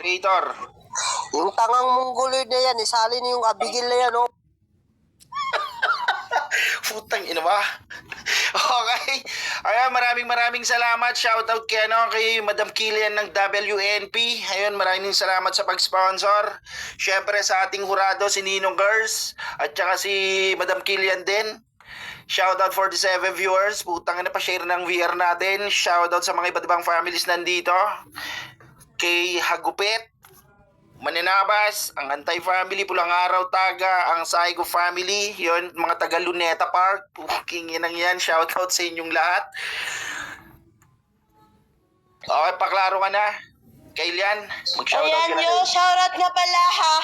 creator. Yung tangang mongoloid na yan, isali niyo yung Abigail na yan, oh. Putang ina ba? Okay. Ayan, maraming salamat. Shoutout kay Madam Kilian ng WNP. Ayun, maraming salamat sa pag-sponsor. Syempre sa ating hurado, si Ninong Girls. At saka si Madam Kilian din. Shoutout for the 7 viewers. Putang ina, pa-share ng VR natin. Shoutout sa mga iba't ibang families nandito. Kay Hagupit, Maninabas, ang Antay Family, Pulang Araw, Taga, ang Saigo Family, yon mga taga Luneta Park, puking inang yan, shoutout sa inyong lahat. Okay, paklaro ka na. Kailian, mag-shoutout ka na. Ayan yung shoutout nga pala ha,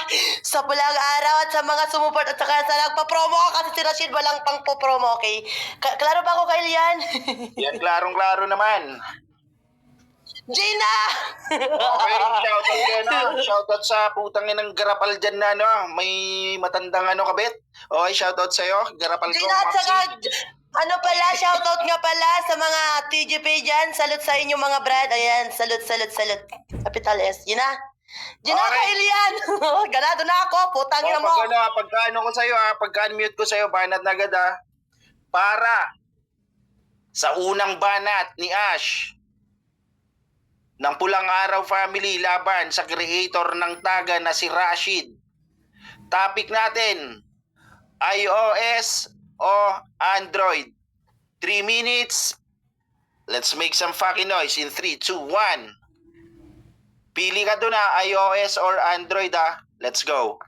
sa Pulang Araw at sa mga sumuport at saka sa nagpa-promo kasi si Rashid walang pang po-promo, okay? Klaro ba ako, Kailian? Yan, klarong-klaro naman. Gina! Okay, shoutout yan, no? Shoutout sa putang inang garapal dyan na, no? May matandang kabit. Okay, shoutout sa'yo, garapal ko. Gina at saka, shoutout nga pala sa mga TGP dyan. Salute sa inyo mga brad. Ayan, salute. Capital S. Gina? Gina, Okay. Kailian! Ganado na ako, putang ina mo. Pagka-ano ko sa'yo, pagka-unmute ko sa'yo, banat na agad, ha? Para sa unang banat ni Ash ng Pulang Araw Family laban sa creator ng Taga na si Rashid. Topic natin, iOS o Android. 3 minutes. Let's make some fucking noise in 3, 2, 1. Pili ka doon, iOS or Android, ha? Let's go.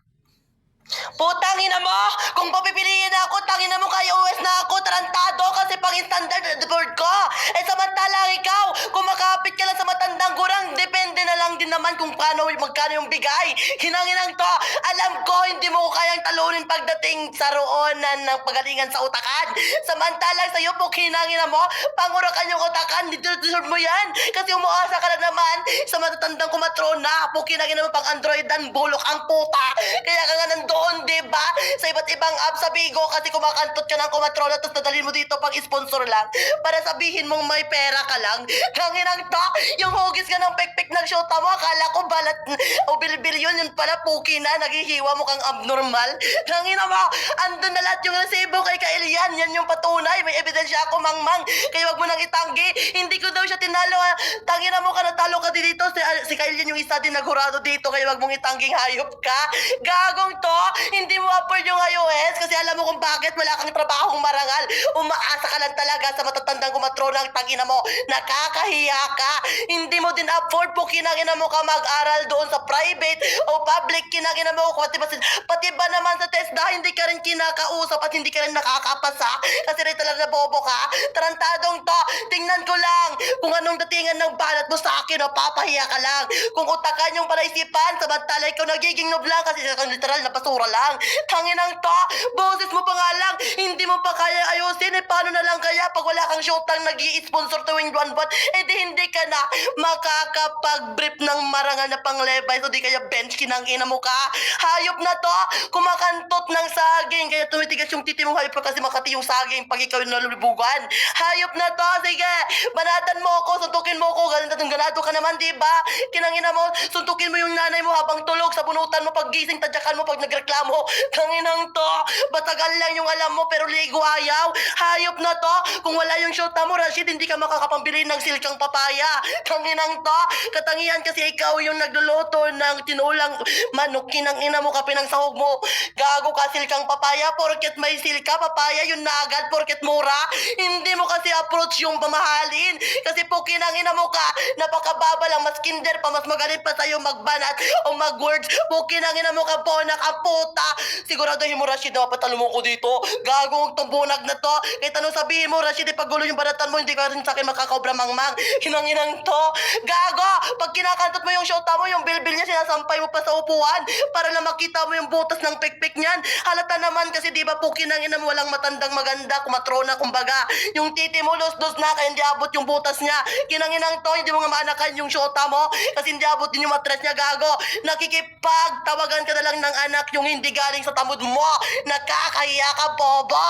Putang ina mo! Kung papipiliin ako, tangina mo kay OS na ako, tarantado kasi pang standard board ko. Samantalang ikaw, kung makapit ka lang sa matandang gurang, depende na lang din naman kung magkano yung bigay. Hinanginang to, alam ko hindi mo kayang talunin pagdating sa roonan ng pagalingan sa utakan. Samantalang sa'yo po, hinangina mo, pangurakan yung utakan, deserve mo yan. Kasi umuasa ka na naman sa matatandang kumatrona, po kinangina mo pang Androidan, bulok ang puta. Kaya ka nga nandoon, diba? Sa iba't ibang app sa Bigo kasi kumakantot ka ng kumatrona tapos nadalhin mo dito pang sponsor lang para sabihin mong may pera ka lang. Hanginang to, yung hugis ka ng pekpek ng shota mo, akala ko balat o bilbil yun pala puki na, naghihiwa mo kang abnormal. Hangina mo, andun na lahat yung resibo kay Kailian, yan yung patunay, may ebidensya ako mangmang, kaya wag mo nang itanggi, hindi ko daw siya tinalo ha. Tangina mo ka, natalo ka dito, si Kailian yung isa din naghurado dito, kaya wag mong itangging hayop ka. Gagong to, hindi mo afford yung iOS kasi alam mo kung bakit wala kang trabahong marangal. Umaasa ka lang talaga sa matatandang kumatrona ang tangina mo. Nakakahiya ka. Hindi mo din afford po kinangina mo ka mag-aral doon sa private o public. Kinangina mo pati ba naman sa TESDA hindi ka rin kinakausap at hindi ka rin nakakapasa kasi rin talaga bobo ka. Tarantadong to, tingnan ko lang kung anong datingan ng balat mo sa akin o papahiya ka lang. Kung utakan yung palaisipan samantala ikaw nagiging noblang kasi literal na basura lang. Tanginang to, boses mo pa nga lang, hindi mo pa kaya ayusin, paano na lang kaya pag wala kang shotang nag-i-sponsor tuwing buwan-buwan, hindi ka na makakapag-brief ng marangal na pang-levi's o di kaya bench kinangina mo ka. Hayop na to, kumakantot ng saging, kaya tumitigas yung titi mong hayop kasi makati yung saging pag ikaw yung nalulibugan. Hayop na to, sige, banatan mo ako, suntukin mo ako, ganado ka naman, diba? Kinangina mo, suntukin mo yung nanay mo habang tulog, sa bunutan mo, pag gising, tadyakan mo, pag nagreklamo. Kanginang to, batagal lang yung alam mo pero ligo ayaw. Hayop na to, kung wala yung shota mo, Rashid, hindi ka makakapambili ng silkang papaya. Kanginang to, katangian kasi ikaw yung nagluluto ng tinulang manok, kinangina mo ka pinangsahog mo. Gago ka, silkang papaya, porket may silka, papaya yun na agad, porket mura. Hindi mo kasi approach yung pamahalin. Kasi po kinangina mo ka, napakababa lang, mas kinder pa, mas magaling pa sa'yo magbanat o mag-words. Po kinangina mo ka po, nakaputa. Siguraduhin mo, Rashid, patalo mo ko dito. Gagong tumbunag na to. Kahit anong sabihin mo, Rashid, ipaggulo yung baratan mo, hindi ka rin sa akin makakobra mangmang. Hinanginang to. Gago! Pag kinakantot mo yung shota mo, yung bilbil niya, sinasampay mo pa sa upuan para na makita mo yung butas ng pekpek niyan. Halata naman kasi di ba po kinangina mo walang matandang maganda, kumatrona, kumbaga. Yung titi mo, los-los na, kaya hindi abot yung butas niya. Kinanginang to, hindi mo nga maanakan yung shota mo kasi hindi abot din yung matras niya, gago. Nakikipagtawagan ka na lang ng anak yung hindi galing sa tamod mo. Nakakahiya ka, bobo.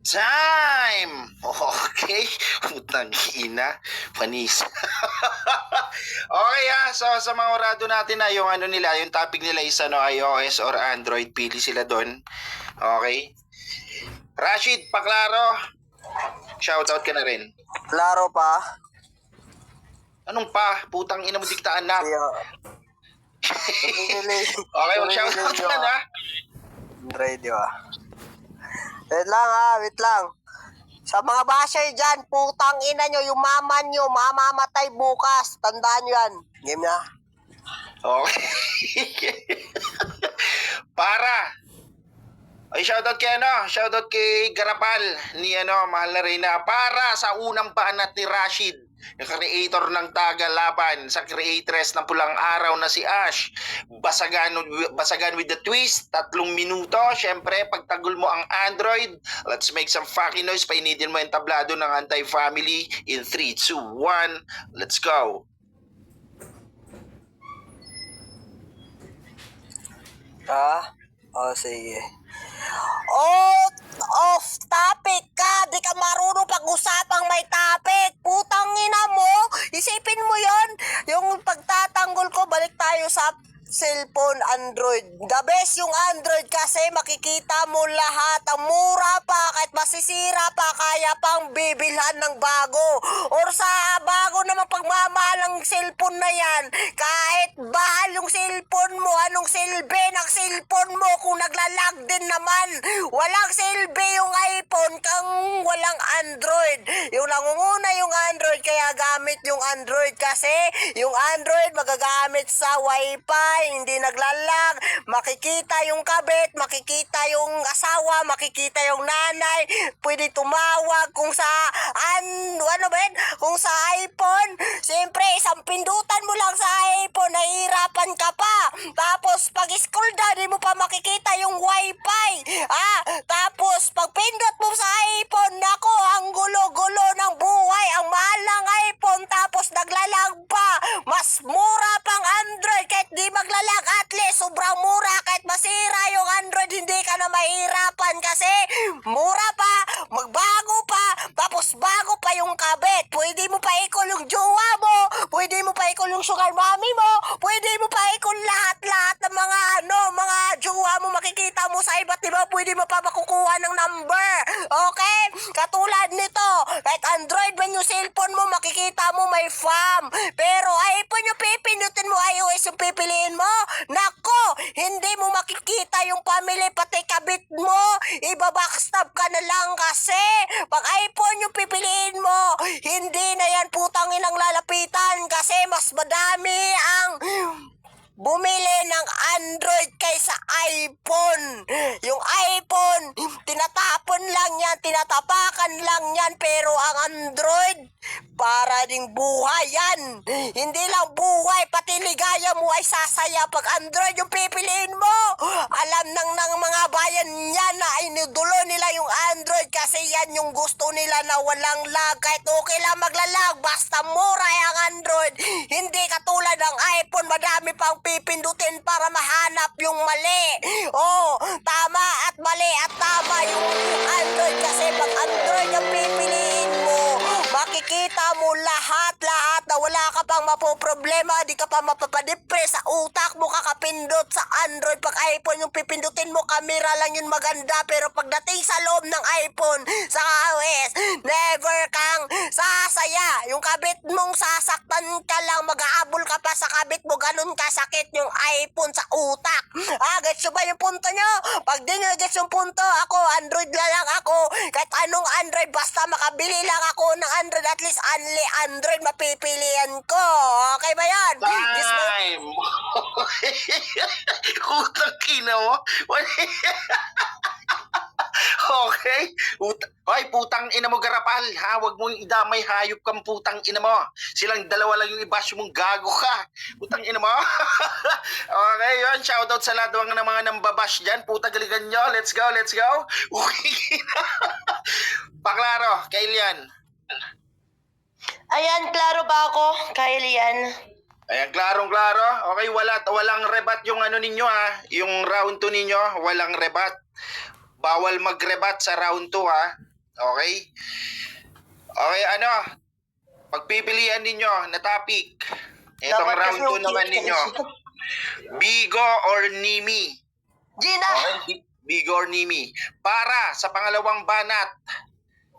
Time! Okay. Putang ina. Panis. Okay so sa mga orado natin na yung ano nila, yung topic nila is ano, iOS or Android. Pili sila doon. Okay. Rashid, paklaro. Shoutout ka na rin. Klaro pa. Anong pa? Putang ina mo diktaan na. Okay, mag-shoutout ka na. Android, di ba? Wait lang. Sa mga basher dyan, putang ina nyo, yung mama nyo, mamamatay bukas. Tandaan nyo yan. Game na. Okay. Para. Ay, shoutout kay ano, shoutout kay Garapal ni ano, mahal na Reyna. Para sa unang banat ni Rashid, yung creator ng Tagalaban, sa creatress ng Pulang Araw na si Ash. Basagan with the twist, 3 minuto. Syempre, pagtagol mo ang Android, let's make some fucking noise. Painidin mo yung tablado ng Anti-Family in 3, 2, 1. Let's go. Sige. Off topic ka. Di ka marunong pag-usapang may topic. Putang ina mo. Isipin mo yon. Yung pagtatanggol ko, balik tayo sa cellphone Android. The best yung Android kasi makikita mo lahat. Ang mura pa, kahit masisira pa, kaya pang bibilhan ng bago. Or sa bago naman pagmamahal ng cellphone na yan, kahit bahal yung cellphone mo, anong silbi ng cellphone mo kung naglalag din naman. Walang silbi yung iPhone kang walang Android. Yung nangunguna yung Android, kaya gamit yung Android kasi yung Android magagamit sa Wi-Fi, hindi naglalag, makikita yung kabit, makikita yung asawa, makikita yung nanay, pwede tumawag kung sa kung sa iPhone, siyempre isang pindutan mo lang sa iPhone, nahihirapan ka pa. Tapos pag scroll down, di mo pa makikita yung Wi-Fi. Tapos pag pindot mo sa iPhone, nako, ang gulo-gulo ng buhay, ang mahal ng iPhone, tapos naglalag pa. Mas mura pang Android, kahit di maglalag, at least sobrang mura, kahit masira yung Android, hindi ka na mahirapan kasi mura pa, magbago pa, tapos bago pa yung kabit. Pwede mo pa ikol yung jowa mo, pwede mo pa ikol yung sugar mommy mo, pwede mo pa ikol lahat-lahat ng mga jowa mo, makikita mo sa iba't iba, pwede mo pa makukuha ng number. Okay? Katulad nito, kahit Android man yung cellphone mo, makikita mo may FAM. Pero iPhone yung pipindutin mo, iOS yung pipiliin mo, nako, hindi mo makikita yung family, pati kabit mo, ibabackstab ka na lang kasi pag iPhone yung pipiliin mo, hindi na yan putang inang lalapitan kasi mas madami ang bumili ng Android kaysa iPhone. Yung iPhone, tinatapon lang yan, tinatapakan lang yan, pero ang Android, para ding buhay yan. Hindi lang buhay, pati ligaya mo ay sasaya pag Android yung pipiliin mo. Alam ng mga bayan yan na inidulo nila yung Android kasi yan yung gusto nila na walang lag. Kahit okay lang maglalag, basta mura ang Android. Hindi katulad ng iPhone, madami pang pipindutin para mahanap yung mali. Tama at mali at tama yung Android kasi pag Android ang pipiliin mo, makikita mo lahat na wala ka pang mapoproblema, di ka pa mapapadepres sa utak mo kakapindot sa Android. Pag iPhone yung pipindutin mo, camera lang yun maganda, pero pagdating sa loob ng iPhone, sa iOS, never kang sasaya. Yung kabit mong sasaktan ka lang, mag-aabol ka pa sa kabit mo, ganun kasakit yung iPhone sa utak. Gets ba yung punto nyo? Pag di nyo gets yung punto, ako, Android lang ako. Kahit anong Android, basta makabili lang ako ng Android, at least only Android mapipilian ko. Okay ba yan? Time! Utang kina mo. Okay? Hoy, putang ina mo Garapal, ha? Huwag mong idamay, hayop kang putang ina mo. Silang dalawa lang yung i-bash mong gago ka. Putang ina mo. Okay, yun. Shoutout sa lahat ng mga nambabash dyan. Puta galigan nyo. Let's go, let's go. Okay. Paklaro, Kailian. Ayan, klaro ba ako? Kailian. Ayan, klarong-klaro. Okay, walang rebat yung ano ninyo, ha? Yung round 2 ninyo, walang rebat. Bawal mag-rebat sa round 2, ha? Okay? Okay, ano? Pagpipilian ninyo na topic. Itong Dapat round kasi 2 naman ninyo. Bigo or Nimi? Gina! Okay, Bigo or Nimi. Para sa pangalawang banat,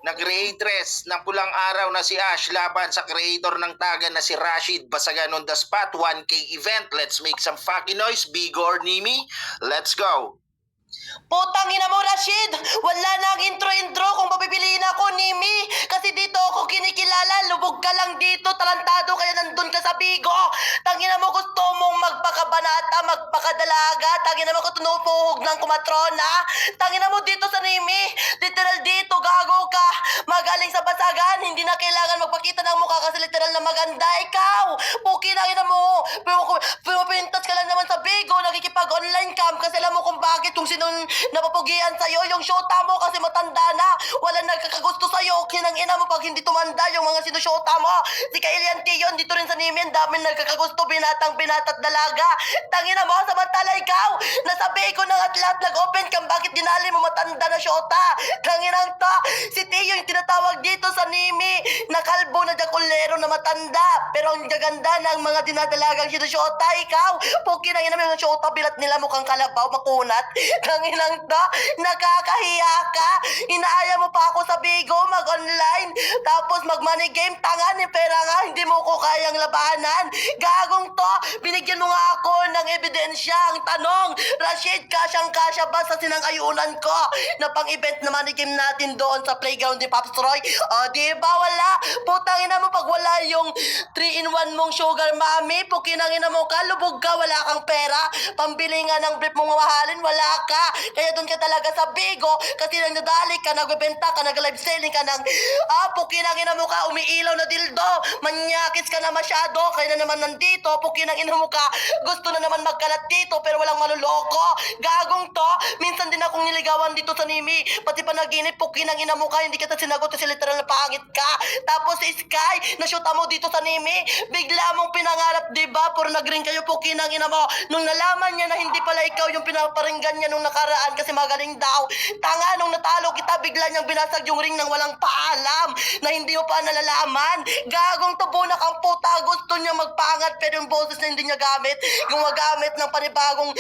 na creatress ng Pulang Araw na si Ash laban sa creator ng Taga na si Rashid Basagan on the spot, 1K event. Let's make some fucking noise. Bigo or Nimi? Let's go. Putang ina mo, Rashid! Wala na ang intro-intro kung papipiliin ako, Nimi! Kasi dito ako kinikilala, lubog ka lang dito, talantado kaya nandun ka sa Bigo! Tangina mo, gusto mong magpakabanata, magpakadalaga, tangina mo, tinupuhog ng kumatrona, tangina mo dito sa Nimi, literal dito, gago ka, magaling sa basagan, hindi na kailangan magpakita ng mukha kasi literal na maganda, ikaw! Puki na ina mo, pumapintas ka lang naman sa Bigo, nakikipag-online cam kasi alam mo kung bakit kung sinong napapugian sa'yo, yung shota mo kasi matanda na, wala nagkakagusto sa'yo, kinang ina mo pag hindi tumanda yung mga sinushota mo. Si Kailian Tion, dito rin sa Nimi, ang daming nagkakagusto, binatang-binatat dalaga. Tangina mo, samantala ikaw, nasabi ko na at lahat nag-open cam, bakit dinali mo matanda na shota? Tanginang to, si Tio yung tinatawag dito sa Nimi, na kalbo na jakulero na matanda, pero ang gaganda ng mga dinadalagang sinushota, ikaw, puki na ina mo yung shota, bilat nila mukhang kalabaw, makunat. Tanginang to, nakakahiya ka. Inaaya mo pa ako sa Bigo, mag-online. Tapos mag-money game, tanga ni pera nga, hindi mo ko kayang labanan. Gagong to, binigyan mo nga ako ng ebidensya. Ang tanong, Rashid, kasyang-kasya ba sa sinang-ayunan ko na pang-event na money game natin doon sa playground ni Pops Troy? O, diba wala? Putang ina mo, pag wala yung 3-in-1 mong sugar mommy, pukinang ina mo ka, lubog ka, wala kang pera. Pambili nga ng brief mong mamahalin, wala ka. Kaya doon ka talaga sa Bigo kasi nang nadali ka, nagbebenta ka, nag-live selling ka ng pukinang ina mo ka, umiilaw na dildo, manyakis ka na masyado, kaya na naman nandito, pukinang ina mo ka, gusto na naman magkalat dito pero walang maluloko. Gagong to, minsan din akong niligawan dito sa Nimi, pati panaginip, pukinang ina mo ka, hindi kita sinagot kasi literal na pangit ka. Tapos si Sky, nashoota mo dito sa Nimi, bigla mong pinangarap, diba? Puro nag-ring kayo, pukinang ina mo. Nung nalaman niya na hindi pala ikaw yung pinaparinggan niya nung nakaraan kasi magaling daw, tanga, nung natalo kita, bigla niyang binasag yung ring nang walang paalam na hindi mo pa nalalaman. Gagong tubunak ang puta, gusto niya magpangat pero yung boses na hindi niya gamit, yung magamit ng panibagong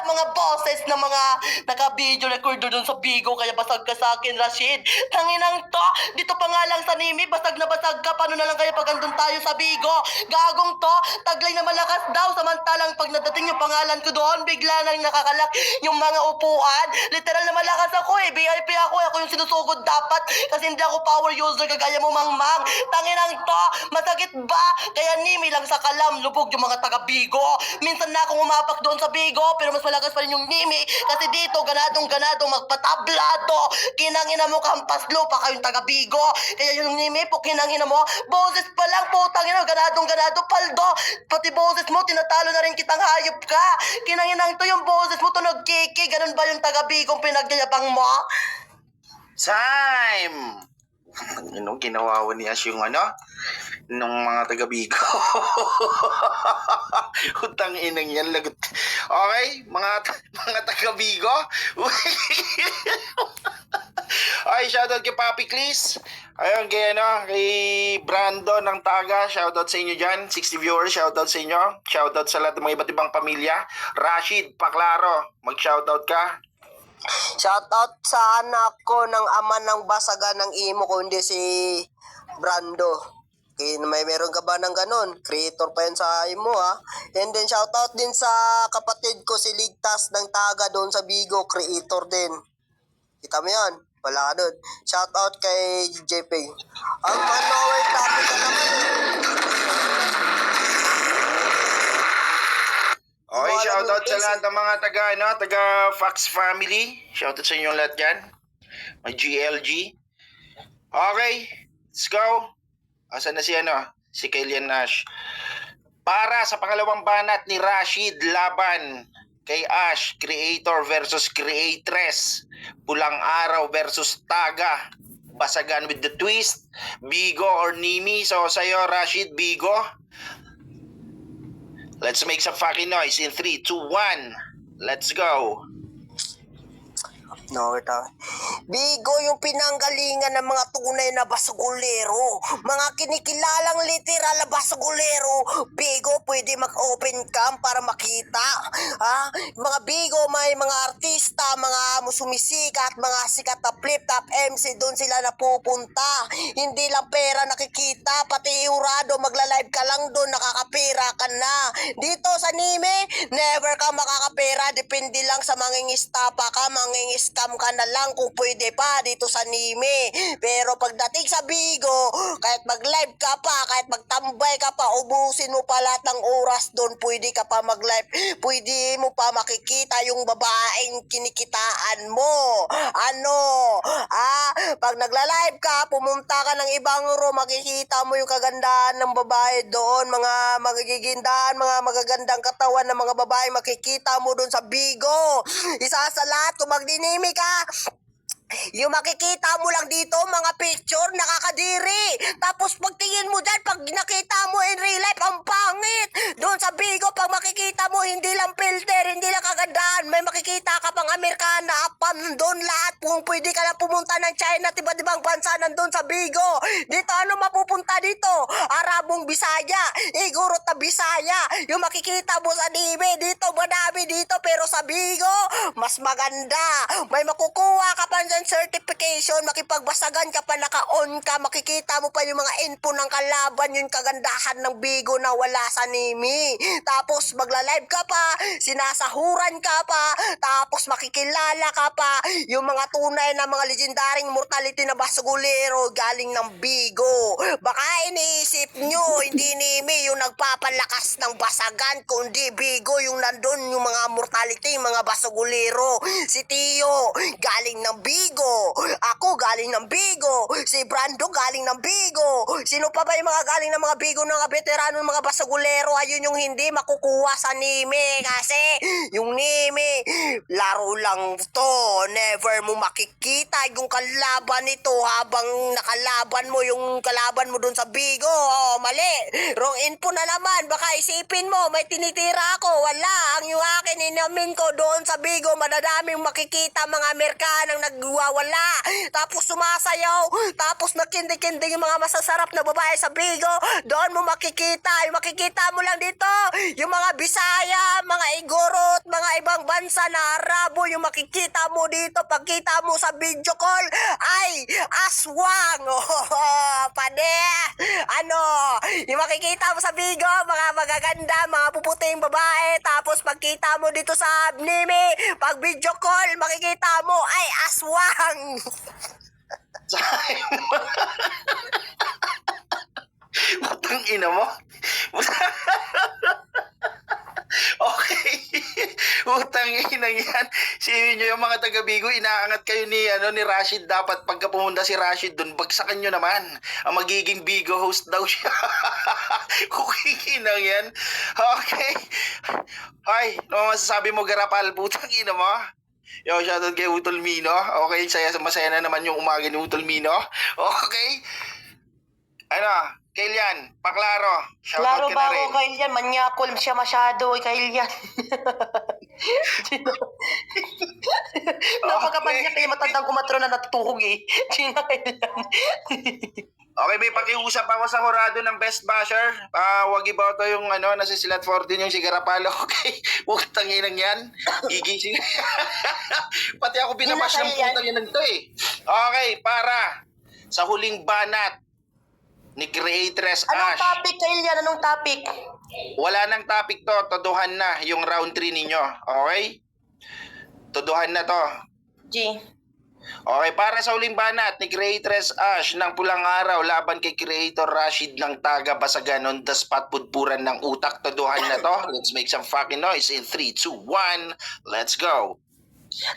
mga boses ng mga naka-video recorder dun sa Bigo, kaya basag ka sa akin, Rashid. Tanginang to, dito pa nga lang sa Nimi, basag na basag ka, paano na lang kaya pag andun tayo sa Bigo? Gagong to, taglay na malakas daw, samantalang pag nadating yung pangalan ko doon, bigla nang nakakalak yung mga upuan. Literal na malakas ako eh, VIP ako yung sinusugod dapat kasi hindi ako power user kagaya mo, mangmang. Tanginang to, masakit ba? Kaya Nimi lang sa kalam, lubog yung mga taga Bigo. Minsan na akong umapak doon sa Bigo, pero mas malakas pa rin yung Nimi kasi dito ganadong magpatablado. Kinangina mo kampas lupa kayong taga Bigo. Kaya yung Nimi po kinangina mo, boses pa lang po, tangina, ganado paldo. Pati boses mo, tinatalo na rin kitang hayop ka. Kinanginang to yung boses mo, tunog kiki, ganun ba yung taga Bigong pinagyayabang mo? Time! Ginawa ni Ash yung nung mga taga-Bigo. Utang inang yan, lagot. Okay, mga taga-Bigo. Ay, shoutout kay Papi Chris. Ayun, kay Brando ng Taga. Shoutout sa inyo dyan. 60 viewers, shoutout sa inyo. Shoutout sa lahat ng mga iba't ibang pamilya. Rashid, Paklaro, mag-shoutout ka. Shoutout sa anak ko ng ama ng basagan ng imo ko, hindi si Brando. Okay, meron ka ba ng ganun? Creator pa yun sa imo, ha? And then shoutout din sa kapatid ko si Ligtas ng Taga doon sa Bigo, creator din. Kita mo yan? Wala ka doon. Shoutout kay JP. Ang manowar topic ka naman eh. Okay, shoutout sa lahat ng mga taga Fox family. Shoutout sa inyong lahat dyan. May GLG. Okay, let's go. Asan na si Kailian Ash. Para sa pangalawang banat ni Rashid laban kay Ash, creator versus creatress. Pulang Araw versus Taga. Basagan with the twist. Bigo or Nimi. So sa'yo, Rashid, Bigo. Let's make some fucking noise in 3, 2, 1. Let's go. No, ito. Bigo yung pinanggalingan ng mga tunay na basagulero. Mga kinikilalang literal na basagulero. Bigo, pwede mag-open cam para makita. Ha? Mga bigo, may mga artista, mga sumisikat, mga sikat na flip-top MC, doon sila napupunta. Hindi lang pera nakikita, pati urado, magla-live ka lang doon, nakakapera ka na. Dito sa Nime, never ka makakapera, depende lang sa mangingistapa ka, mangingistapa ka na lang kung pwede pa dito sa Nime. Pero pagdating sa Bigo, kahit mag-live ka pa, kahit magtambay ka pa, ubusin mo pa lahat ng oras doon, pwede ka pa mag-live. Pwede mo pa makikita yung babaeng kinikitaan mo. Ano? Pag nagla-live ka, pumunta ka ng ibang room, makikita mo yung kagandahan ng babae doon, mga magigigindahan, mga magagandang katawan ng mga babae, makikita mo doon sa Bigo. Isa sa lahat, kung magdinimi ka, yung makikita mo lang dito, mga picture, nakakadiri. Tapos pagtingin mo dyan, pag nakita mo in real life, ang pangit. Doon sa Bigo, pag makikita mo, hindi lang filter, hindi lang kagandahan. May makikita ka pang Amerikana, apam, doon lahat. Kung pwede ka lang pumunta ng China, iba't-ibang bansa nandun sa Bigo. Dito, ano mapupunta dito? Arabong Bisaya, Igorot na Bisaya. Yung makikita mo sa Nime, dito, madami dito. Pero sa Bigo, mas maganda. May makukuha ka pa dyan certification, makipagbasagan ka pa, naka-on ka, makikita mo pa yung mga info ng kalaban, yung kagandahan ng Bigo na wala sa Nimi. Tapos magla-live ka pa, sinasahuran ka pa, tapos makikilala ka pa, yung mga tunay na mga legendaring mortality na basagulero galing ng Bigo. Baka iniisip nyo, hindi Nimi yung nagpapalakas ng basagan, kundi Bigo yung nandun, yung mga mortality, mga basagulero. Si Tio, galing ng Bigo. Ako galing ng Bigo. Si Brando galing ng Bigo. Sino pa ba yung mga galing ng mga Bigo, ng mga veterano, ng mga basagulero? Ayun yung hindi makukuha sa Nime. Kasi yung Nime, laro lang to. Never mo makikita yung kalaban nito habang nakalaban mo yung kalaban mo dun sa Bigo. Oh, mali. Wrong info na naman. Baka isipin mo, may tinitira ako. Wala. Ang yung akin, inamin ko doon sa Bigo, madadaming makikita mga Amerikanang nagwawala, tapos sumasayaw, tapos nakindi-kindi yung mga masasarap na babae sa Bigo. Doon mo makikita, yung makikita mo lang dito, yung mga Bisaya, mga Igorot, mga ibang bansa na Arabo, yung makikita mo dito, pagkita mo sa video call, ay, aswang. Pade, ano, yung makikita mo sa Bigo, mga magaganda, mga puputing babae, tapos pagkita mo dito sa Nimi, pag video call, makikita mo, ay, aswang. Utang ina mo. Okay. Utang ina yan. Sino nyo yung mga taga-Bigo, inaangat kayo ni Rashid. Dapat pagka pumunta si Rashid dun, bagsakan nyo naman. Ang magiging Bigo host daw siya. Kukikinang yan. Okay. Ay, ano masasabi mo, Garapal? Putang ina mo. Yo, shoutout kay Utol Mino. Okay, masaya na naman yung umaga ni Utol Mino. Okay. Ano, Kailian, paklaro. Klaro Shoutout ka ba na ako, rin. Kailian? Manyakol siya masyado, Kailian. Napakapanyak kayo, matandang kumatro na natutuhog eh. Gina, Kailian. Okay, may pakiusap ako sa Horado ng Best Basher. Wag iba to yung nasa Silat 14 yung si Garapalo. Okay, huwag tanginang yan. Gigising. Pati ako binabash ng putang yan to eh. Okay, para sa huling banat ni Creatress Anong Ash. topic, Kailian? Anong topic? Wala nang topic to. Todohan na yung round 3 ninyo. Okay? Todohan na to. G. Okay, para sa huling banat ni Creatress Ash ng Pulang Araw laban kay Creator Rashid ng Taga Basagan on the spot, pudpuran ng utak. Todohan na to. Let's make some fucking noise in 3, 2, 1. Let's go.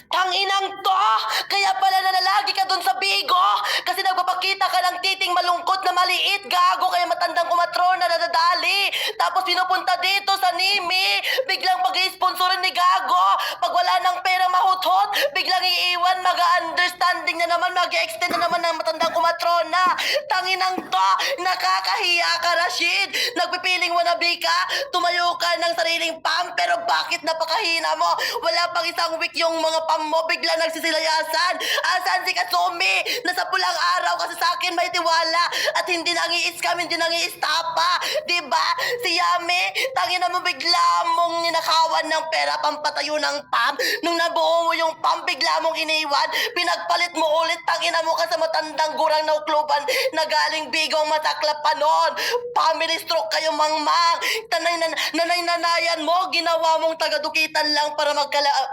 Tanginang to! Kaya pala nalalagi ka dun sa Bigo! Kasi nagpapakita ka ng titing malungkot na maliit, gago, kaya matandang kumatron na nadadali. Tapos pinupunta dito sa Nimi, biglang pag-i-sponsorin ni Gago. Pag wala ng pera mahuthot, biglang iiwan, mag-understanding na naman, mag-extend na naman ng matandang kumatrona. Tanginang to, nakakahiya ka, Rashid. Nagpipiling wannabe ka, tumayo ka ng sariling pam, pero bakit napakahina mo? Wala pang isang week yung mga pam mo, bigla nagsisilayasan. Asan si Kasumi? Nasa pulang araw kasi sa akin may tiwala at hindi nangi-scam, hindi nangi-stapa. Diba? Si Yami, tangina mo bigla mong ninakawan ng pera pampatayo ng pam. Nung nabuo mo yung pam, bigla mong iniwan, pinagpalit mo ulit, tangina mo ka sa matandang gurang na ukluban na galing Bigong masaklap pa noon. Family stroke kayo, mangmang. Nanay-nanayan mo, ginawa mong tagadukitan lang para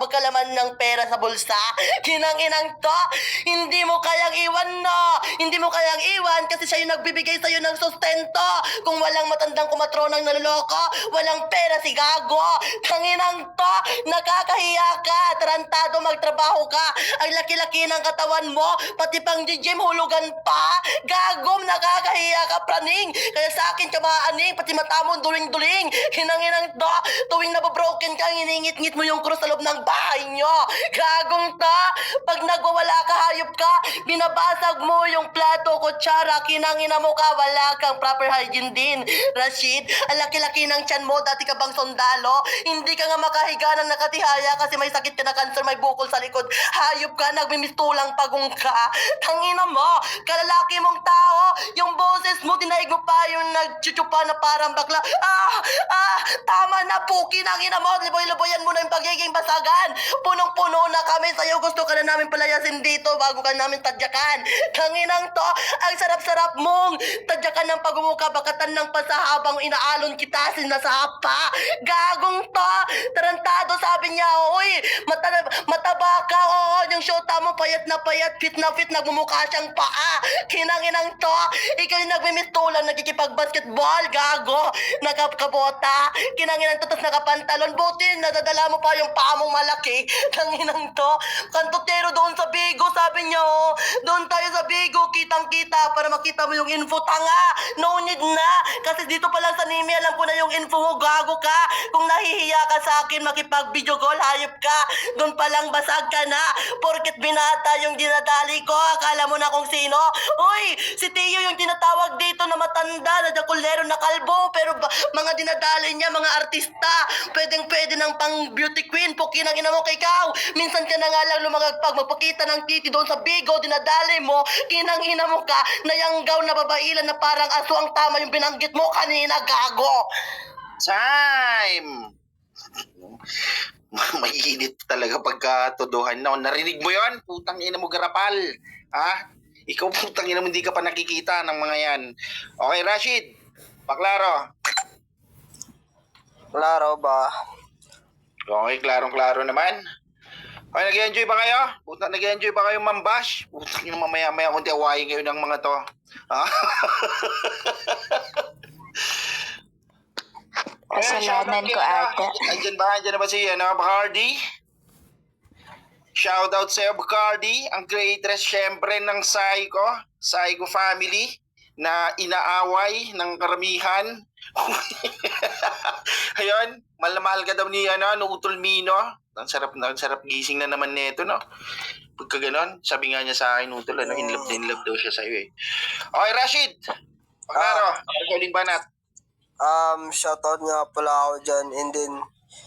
magkalaman ng pera sa bulsa. Kinang-inang to, hindi mo kayang iwan, no? Hindi mo kayang iwan kasi siya yung nagbibigay sa'yo ng sustento. Kung walang matandang kumatronang naloloko, walang pera si Gago. Tanginang to, nakakahiya ka. Tarantado, magtrabaho ka. Ang laki-laki ng katawan mo, pati pang gym hulugan pa. Gago, nakakahiya ka, praning. Kaya sa akin ka maaning, pati mata mo duling-duling. Hinang-inang to, tuwing nababroken ka, hiningit-ngit mo yung krus sa loob ng bahay nyo. Gagong to, pag nagwawala ka, hayop ka, binabasag mo yung plato, kutsara, kinangina mo ka, wala kang proper hygiene din. Rashid, ang laki-laki ng tiyan mo, dati ka bang sundalo? Hindi ka nga makahiga ng nakatihaya kasi may sakit ka na cancer, may bukol sa likod. Hayop ka, nagmimistulang pagong ka. Tangina mo, kalalaki mong tao, yung boses mo, dinaig mo pa yung nagchuchupa na parang bakla. Tama na po, kinangina mo, liboy-liboyan mo na yung pagiging basagan. Punong-puno na kami sa'yo, gusto ka na namin palayasin dito bago ka namin tadyakan. Tanginang to, ang sarap-sarap mong tadyakan ng pagmumuka, bakatan ng pasahabang inaalon kita, sinasapa. Gagong to, tarantado, sabi niya, uy, mataba ka, oo, yung shota mo, payat na payat, fit na fit, nagmumukha siyang paa. Kinanginang to, ikaw yung nagmimistulang, nagkikipag-basketball, gago, nakabota, kinanginang to, tapos nakapantalon, buti, nadadala mo pa yung paa mong malaki. Tanginang to, kantutero doon sa Bigo, sabi niya, oh, doon tayo sa Bigo, kitang-kita, para makita mo yung info, tanga, no need na, kasi dito pa lang sa Nimi, alam ko na yung info mo, gago ka, kung nahihiya ka sa akin, makipag-video call, hayop ka, doon pa lang basag ka na, porket binata yung dinadali ko, akala mo na kung sino, uy, si Tio yung tinatawag dito na matanda, na dakulero na kalbo, pero mga dinadali niya, mga artista, pwedeng-pwede ng pang beauty queen, pukinang ina mo kay Kao, minsan ka na nga lang lumagagpag, magpakita ng titi doon sa Bigo, dinadali mo, kinang ina mo ka, nayanggaw na babailan na parang aso ang tama yung binanggit mo kanina, gago. Time! Mainit talaga pagkatodohan na. Narinig mo yon? Putang ina mo, garapal. Ha? Ikaw, putang ina mo, hindi ka pa nakikita ng mga yan. Okay, Rashid. Paklaro. Klaro ba? Okay, klarong-klaro naman. Okay, nag-enjoy ba kayo? Putang, nag-enjoy ba kayo, mambash? Putang ina, mamaya-maya kung tiawain kayo ng mga to. Ha? Kasalanan ko ata. Andyan na ba si Bacardi? Shoutout sa'yo, Bacardi, ang creatress syempre ng Psycho family na inaaway ng karamihan. Ayun, mahal ka daw ni Utol Mino. Ang sarap gising na naman nito, no? Pagka ganon, sabi nga niya sa akin, Utol, in love daw siya sa'yo eh. Okay, Rashid. Paklaro, uling banat. Shoutout nga pala ako dyan, and then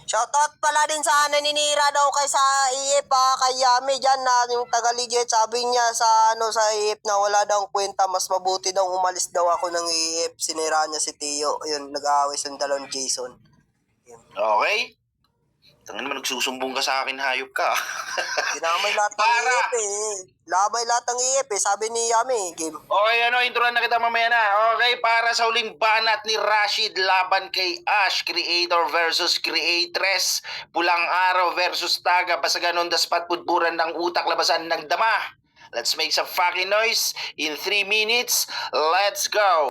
shoutout pala din sa naninira daw kay sa IF kay Yami dyan na yung taga-legit, sabi niya sa sa IF na wala daw kwenta, mas mabuti daw umalis daw ako ng IF, sinira niya si Tio, yun, nag-aaway sa dalawang Jason. Yun. Okay. Tangin mo, nagsusumbong ka sa akin, hayop ka. Dinamay lahat ng IF eh. Labay lahat ng IF eh, sabi ni Yami, game. Okay, introan na kita mamaya na. Okay, para sa huling banat ni Rashid laban kay Ash, creator versus creatress. Pulang araw versus taga, basagan the spot, pudburan ng utak, labasan ng dama. Let's make some fucking noise in 3 minutes. Let's go.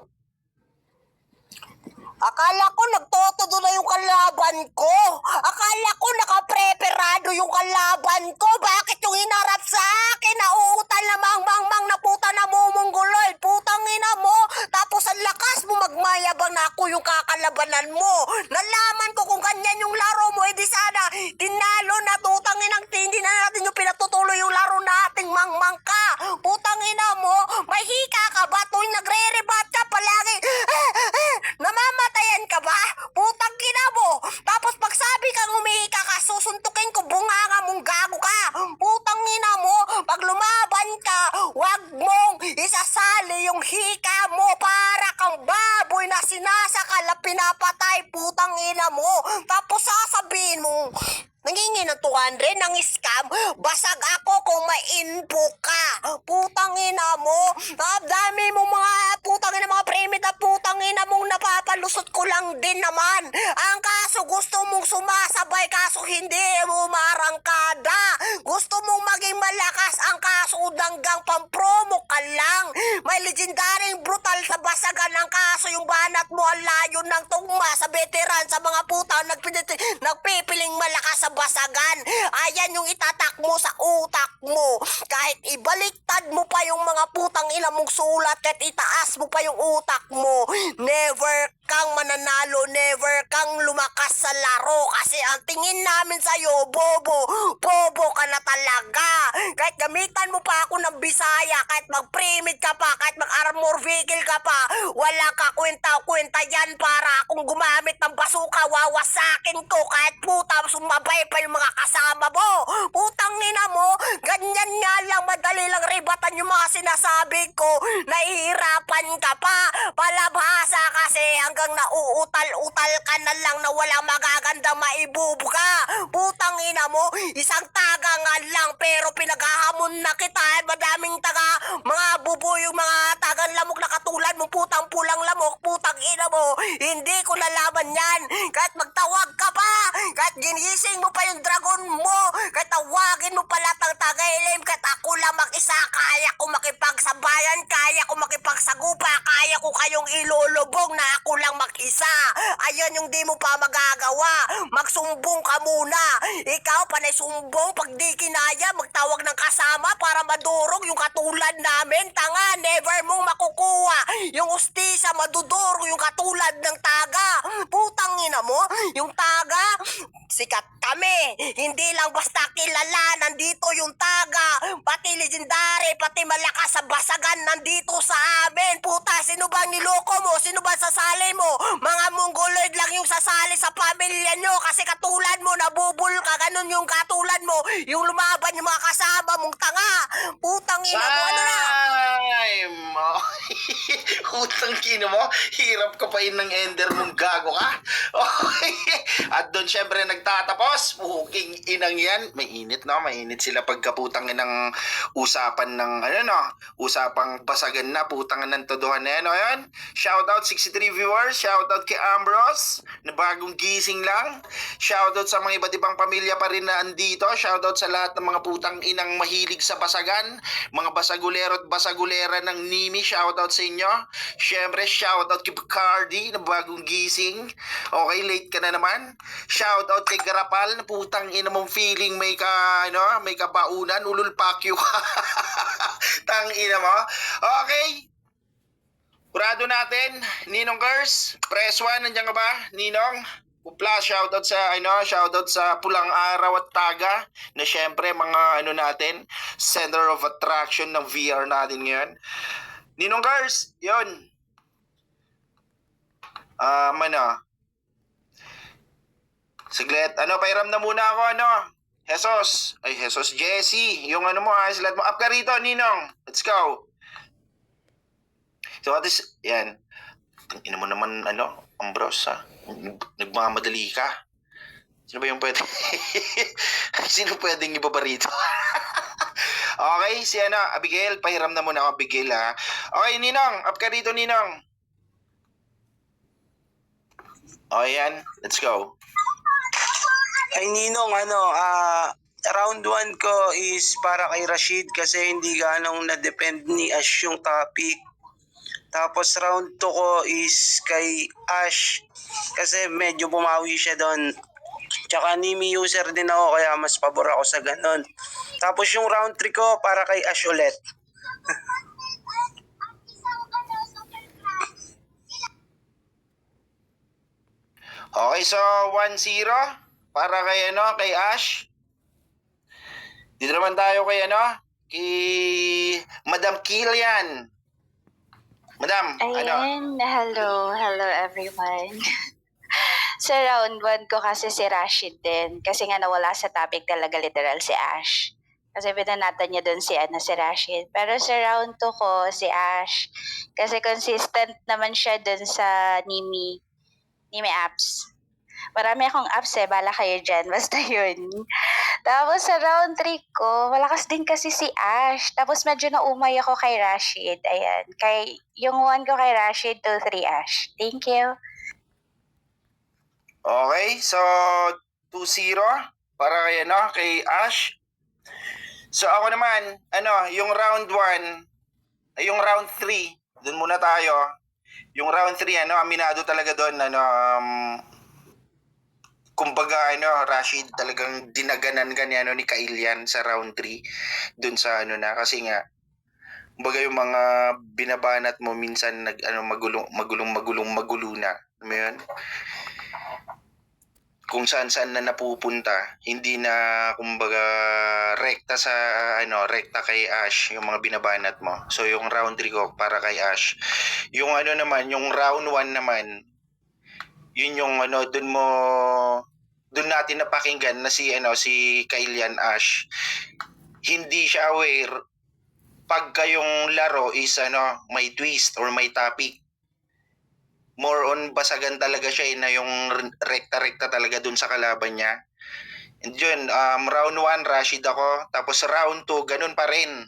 Akala ko nagtotodo na yung kalaban ko. Akala ko nakapreparado yung kalaban ko. Bakit yung hinarap sa akin? Nauutal na mang na puta na mumungguloy. Putang ina mo. Tapos ang lakas mo magmayabang na ako yung kakalabanan mo. Nalaman ko kung ganyan yung laro mo. Eh di sana tinalo na tutang inang hindi na natin yung 200 ng scam. Basag ako kung may info ka. Putang ina mo. Dami mo mga putang ina, mga primit na putang ina mong napapalusot ko lang din naman. Ang kaso gusto mong sumasabay, kaso hindi mo marangkada. Gusto mong maging malakas, ang kaso udanggang pampromo ka lang. May legendaring brutal sa basagan, ang kaso yung banat mo ang layo ng tugma sa veteran, sa mga putang nagpipiling malakas sa basagan. Ayan yung itatak mo sa utak mo. Kahit ibaliktad mo pa yung mga putang ina mong sulat at itaas mo pa yung utak mo, never kang mananalo, never kang lumakas sa laro kasi ang tingin namin sa'yo, bobo ka na talaga. Kahit gamitan mo pa ako ng Bisaya, kahit mag-primit ka pa, kahit mag-armor vehicle ka pa, wala ka kwenta-kwenta yan para akong gumamit ng basuka, wawasakin ko kahit puta, sumabay pa yung mga kasama mo. Putang ina mo, ganyan nga lang, madali lang ribatan yung mga sinasabi ko, nahihirapan ka pa, palabhasa kasi hanggang nauutal-utal ka na lang na wala magagandang maibubuga. Putang ina mo, isang taga nga lang pero pinaghahamon na kita, madaming taga, mga bubo yung mga tagang lamok na katulad mo, putang pulang lamok, putang ina mo, hindi ko nalaman yan. Kahit magtawag ka pa, kahit ginising mo pa yung dragon mo, kahit tawagin mo pa lahat ng taga-ilim, kahit ako lang mag-isa, kaya ko makipagsabayan, kaya ko makipagsagupa, kaya ko kayong ilulubog na ako lang mag-isa. Ayan yung di mo pa magagawa. Magsumbong ka muna. Ikaw, panay sumbong, pag di kinaya, magtawag ng kasama para madurog yung katulad namin. Tanga, never mong makukuha. Yung ustisa, madudurog yung katulad ng taga. Putang ina mo, yung taga, sikat kami. Hindi lang basta kilala, nandito yung taga. Pati legendary, pati malakas sa basagan, nandito sa amin. Puta, sino bang niloko mo? Sino ba sasali mo? Mga mongoloid lang yung sasali sa pamilya nyo kasi katulad mo, nabubul ka, ganun yung katulad mo, yung lumaban yung mga kasama mong tanga. Putang ina mo, ano na? Time! Utang kino mo, hirap ka pa yun ng ender mong gago ka. Okay. At doon syempre nagtatapos, puking inang yan. Mainit no, mainit sila pagkaputang ng usapan ng ano no, usapang basagan na, putang ng todohan na yan. O yun, shoutout 63 viewers, shoutout kay Ambrose, na bagong gising lang. Shoutout sa mga iba't ibang pamilya pa rin na andito. Shoutout sa lahat ng mga putang inang mahilig sa basagan, mga basagulero at basagulera ng Nimi, shoutout sa inyo. Syempre, shoutout kay Bacardi na bagong gising. Okay, late ka na naman. Shoutout kay Garapal na putang ina mong feeling may may kabaunan, ulul pakyo ka. Tang ina mo. Okay. Kurado natin, Ninong Curse, press 1, nandiyan ka ba, Ninong? Upla, shoutout sa Pulang Araw at Taga, na syempre mga natin, center of attraction ng VR natin ngayon. Ninong Curse, yun. Saglit, pairam na muna ako, Jesus, Jesse, yung mo, slot mo, up ka rito, Ninong, let's go. So what is, yan, ina mo naman, Ambrose, ha? Nagmamadali ka. Sino ba yung pwede? Sino pwedeng ibaba rito? Okay, si Abigail, pahiram na muna ako, Abigail, ha? Okay, Ninong, up ka rito, Ninong. Okay, yan, let's go. Ay Ninong, round 1 ko is para kay Rashid kasi hindi ganong na-depend ni Ash yung topic. Tapos round 2 ko is kay Ash kasi medyo bumawi siya doon. Tsaka Nimi user din ako kaya mas pabor ako sa ganon. Tapos yung round 3 ko para kay Ash ulit. Okay, so 1-0 para kay Ash. Dito naman tayo kay Madam Killian. Madam, Ayan, hello everyone. Sa round 1 ko kasi si Rashid din. Kasi nga nawala sa topic talaga literal si Ash. Kasi pinanatan niya doon si Rashid. Pero sa round 2 ko si Ash. Kasi consistent naman siya doon sa Nimi apps. Marami akong apps bala kayo dyan. Basta yun. Tapos sa round 3 ko, malakas din kasi si Ash. Tapos medyo naumay ako kay Rashid. Ayan. Yung 1 ko kay Rashid, 2-3 Ash. Thank you. Okay, so 2-0 para kay kay Ash. So ako naman, yung round 1, yung round 3, dun muna tayo. Yung round 3, aminado talaga doon, kumbaga, Rashid, talagang dinaganan ka ni Kailian sa round 3 dun sa kasi nga, kumbaga yung mga binabanat mo minsan magulo na. Alam mo yun? Kung saan na napupunta, hindi na kumbaga rekta sa rekta kay Ash yung mga binabanat mo. So yung round 3 ko para kay Ash. Yung naman, yung round 1 naman, yun yung doon natin napakinggan na si Kailian Ash. Hindi siya aware pagka yung laro is may twist or may topic. More on basagan talaga siya na yung rekta-rekta talaga dun sa kalaban niya. And yun, round 1 Rashid ako, tapos round 2 ganun pa rin.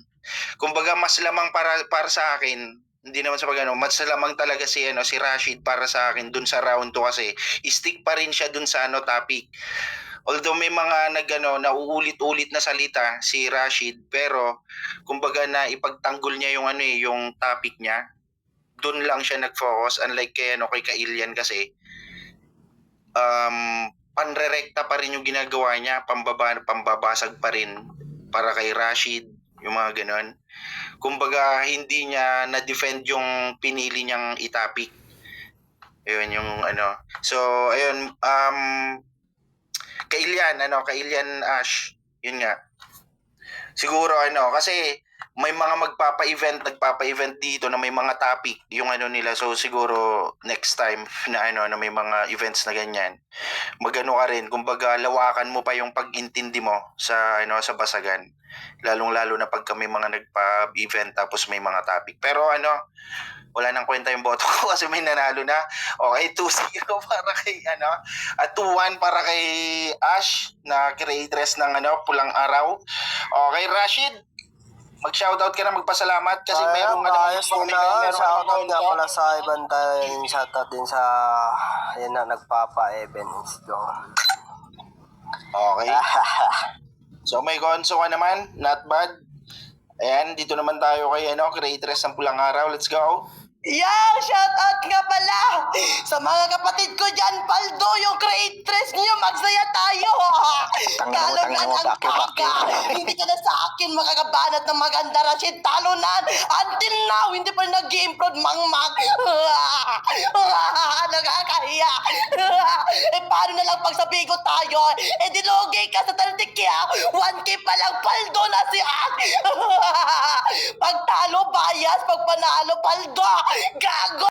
Kumbaga mas lamang para sa akin, hindi naman sa mas lamang talaga si Rashid para sa akin dun sa round 2 kasi stick pa rin siya dun sa topic. Although may mga nauulit-ulit na salita si Rashid, pero kumbaga na ipagtanggol niya yung yung topic niya. Doon lang siya nag-focus, unlike kay Kailian kasi panrerekta pa rin yung ginagawa niya, pambabasag pa rin para kay Rashid, yung mga ganon. Kumbaga hindi niya na-defend yung pinili niyang itapik. Ayun yung So ayun, Kailian Ash, yun nga. Siguro kasi may mga nagpapa-event dito na may mga topic yung nila. So siguro next time na na may mga events na ganyan, magano ka rin, kumbaga lawakan mo pa yung pag-intindi mo sa sa basagan. Lalong-lalo na pag may mga nagpa-event tapos may mga topic. Pero wala nang kwenta yung boto ko kasi may nanalo na. Okay, 2-0 para kay at 2-1 para kay Ash na creatress ng pulang araw. Okay, Rashid, mag-shoutout ka na, magpasalamat kasi merong ayos merong na. Shoutout nga ano. pala sa ibang tayo. Shoutout din sa yan na nagpapa-events doon. Okay. So may gonso ka naman, not bad. Ayan, dito naman tayo kay creatress ng pulang araw. Let's go. Yo! Shoutout nga pala sa mga kapatid ko dyan, Paldo, yung creatress niyo, magsaya tayo! Talunan ang taga! Hindi ka na sa akin makakabanat ng maganda, Rashid. Talunan! Until now, hindi pa rin nag-i-improve, mangmang! Nakakahiya! Paano na lang pag sabi ko tayo? Dilugi ka sa Taltikya! 1K pa lang, Paldo na si Ak! Pag talo, bias! Pag panalo, Paldo! Gago!